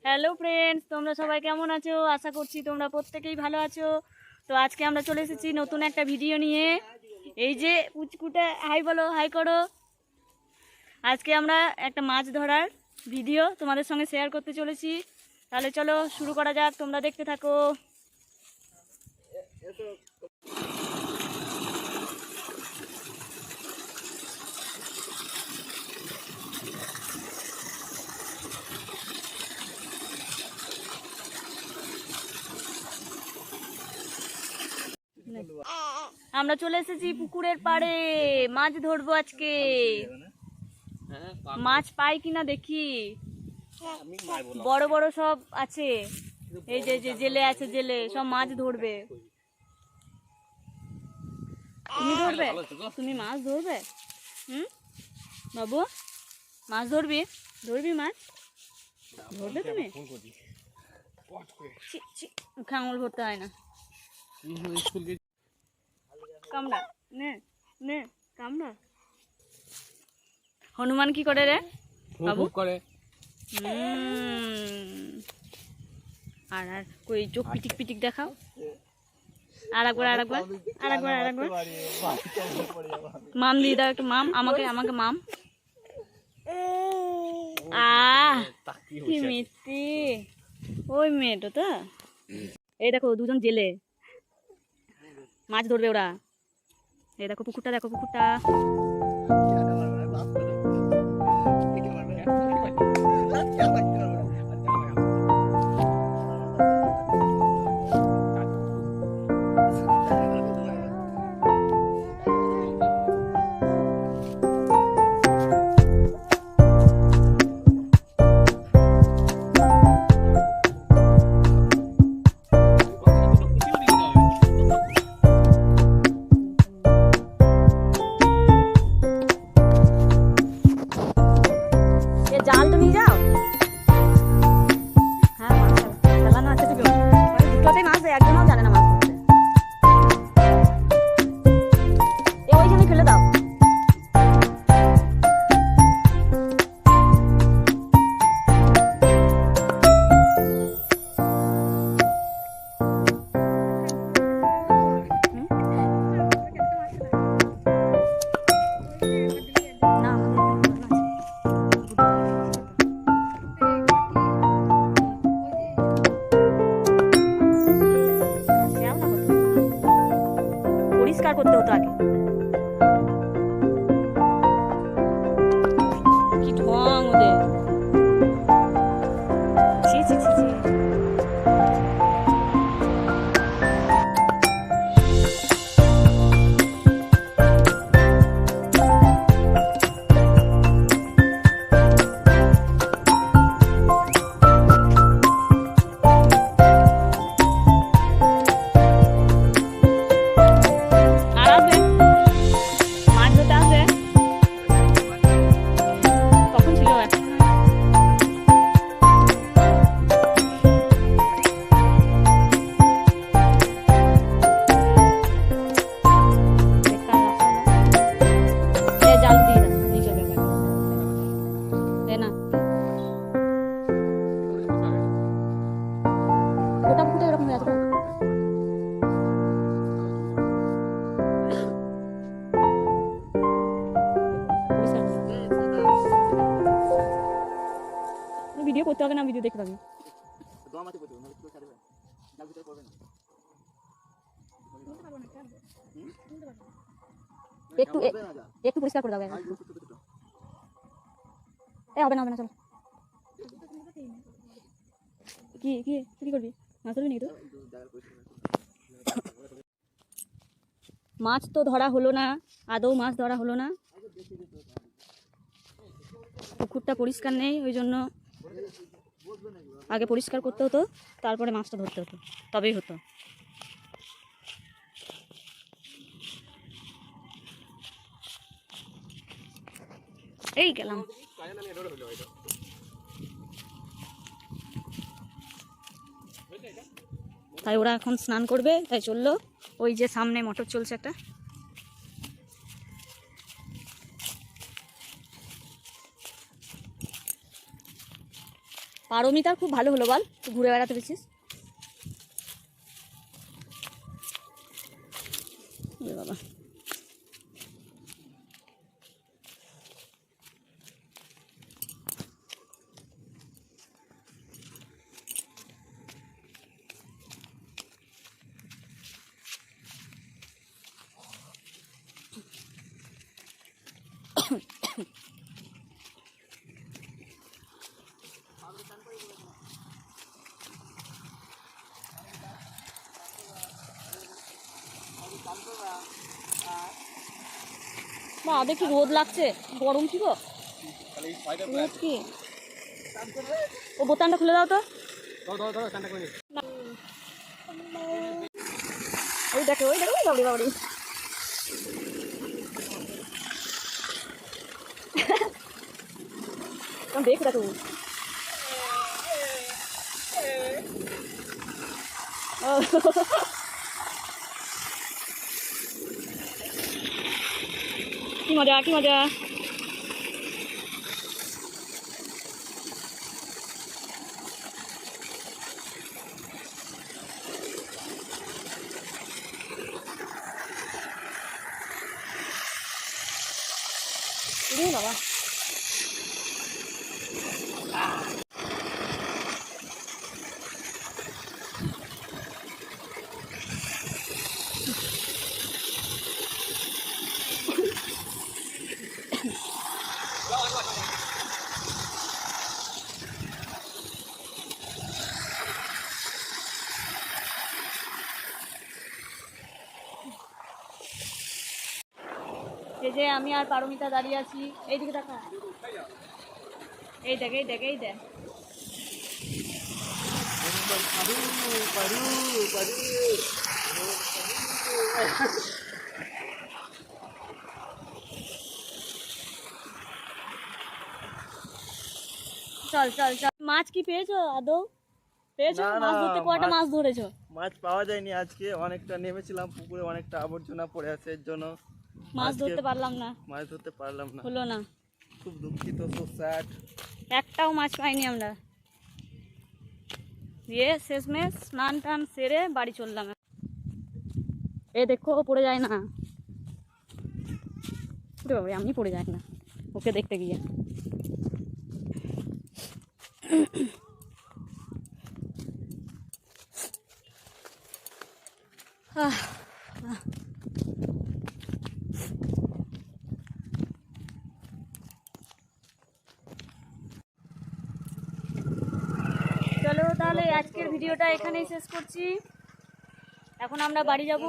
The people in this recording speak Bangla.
হ্যালো ফ্রেন্ডস, তোমরা সবাই কেমন আছো? আশা করছি তোমরা প্রত্যেকেই ভালো আছো। তো আজকে আমরা চলে এসেছি নতুন একটা ভিডিও নিয়ে। এই যে পুচকুটা হাই বলো, হাই করো। আজকে আমরা একটা মাছ ধরার ভিডিও তোমাদের সঙ্গে শেয়ার করতে চলেছি। তাহলে চলো শুরু করা যাক, তোমরা দেখতে থাকো। আমরা চলে এসেছি পুকুরের পাড়ে, মাছ ধরবো আজকে। মাছ পাই কিনা দেখি। বড় বড় সব আছে, এই যে যে জেলে আছে, জেলে সব মাছ ধরবে। তুমি ধরবে? তুমি মাছ ধরবে? বাবু মাছ ধরবি? ধরবি মাছ? ধরবে তুমি? মুখে আঙুল ভরতে হয় না। কামড়া নে নে, কামড়া। হনুমান কি করে রে বাবু? করে আর আর কই চোখ পিটিক পিটিক দেখাও। আর একবার আর একবার আর একবার আর একবার মাম দিয়ে দাও একটু, মাম আমাকে আমাকে মাম। কি মিষ্টি ওই মেয়েটা তো। এই দেখো দুজন জেলে মাছ ধরবে ওরা। এই দেখো পুকুরটা, দেখো পুকুরটা। জাল তো নিয়ে যাও। হ্যাঁ চালানো আছে তো, দুটোতেই মাছ দেয়, একজনও জানে না মাছ ধরতে। ওইখানে ফেলে দাও। পরিষ্কার করতে হতো আগে। কি ঢং ওদের। ছি ছি ছি ছি। ভিডিও করতে হবে না, ভিডিও দেখতে পাবি। একটু একটু পরিষ্কার করে দাও। হবে না হবে না, চলো। কি কি কি করবি? মাছ ধরবি নাকি? তো মাছ তো ধরা হলো না, আদৌ মাছ ধরা হলো না। পুকুরটা পরিষ্কার নেই, ওই জন্য আগে পরিষ্কার করতে হতো, তারপরে মাছটা ধরতে হতো, তবেই হতো। এই গেলাম। তাই ওরা এখন স্নান করবে, তাই চললো। ওই যে সামনে মোটর চলছে একটা। পারমিতার খুব ভালো হলো বল, তুই ঘুরে বেড়াতে পেরেছিস। বাবা মা দেখি রোদ লাগছে, গরম কি গো, রোদ কি। ও বোতামটা খুলে দাও তো। ওই দেখো ওই দেখো, বাবরি বাবরি। দেখ দেখো কি মজা কি মজা। বাবা এই যে আমি আর পারমিতা দাঁড়িয়ে আছি, এইদিকে দেখা, এই দেখ এই দেখ এই দেখ। চল চল চল। মাছ কি পেয়েছো আদৌ? পেয়েছো? মাছ ধরতে কয়টা মাছ ধরেছো? মাছ পাওয়া যায়নি আজকে, অনেকটা নেমেছিলাম পুকুরে, অনেকটা আবর্জনা পড়ে আছে, এর জন্য মাছ ধরতে পারলাম না, মাছ ধরতে পারলাম না, হলো না। খুব দুঃখিত, সো স্যাড। একটাও মাছ পাইনি আমরা। দিয়ে শেষমেশ স্নান টান সেরে বাড়ি চললাম। এ দেখো পড়ে যায় না, বাবা আমি পড়ে যাই না ওকে দেখতে গিয়ে। চলো তাহলে আজকের ভিডিওটা এখানেই শেষ করছি, এখন আমরা বাড়ি যাব।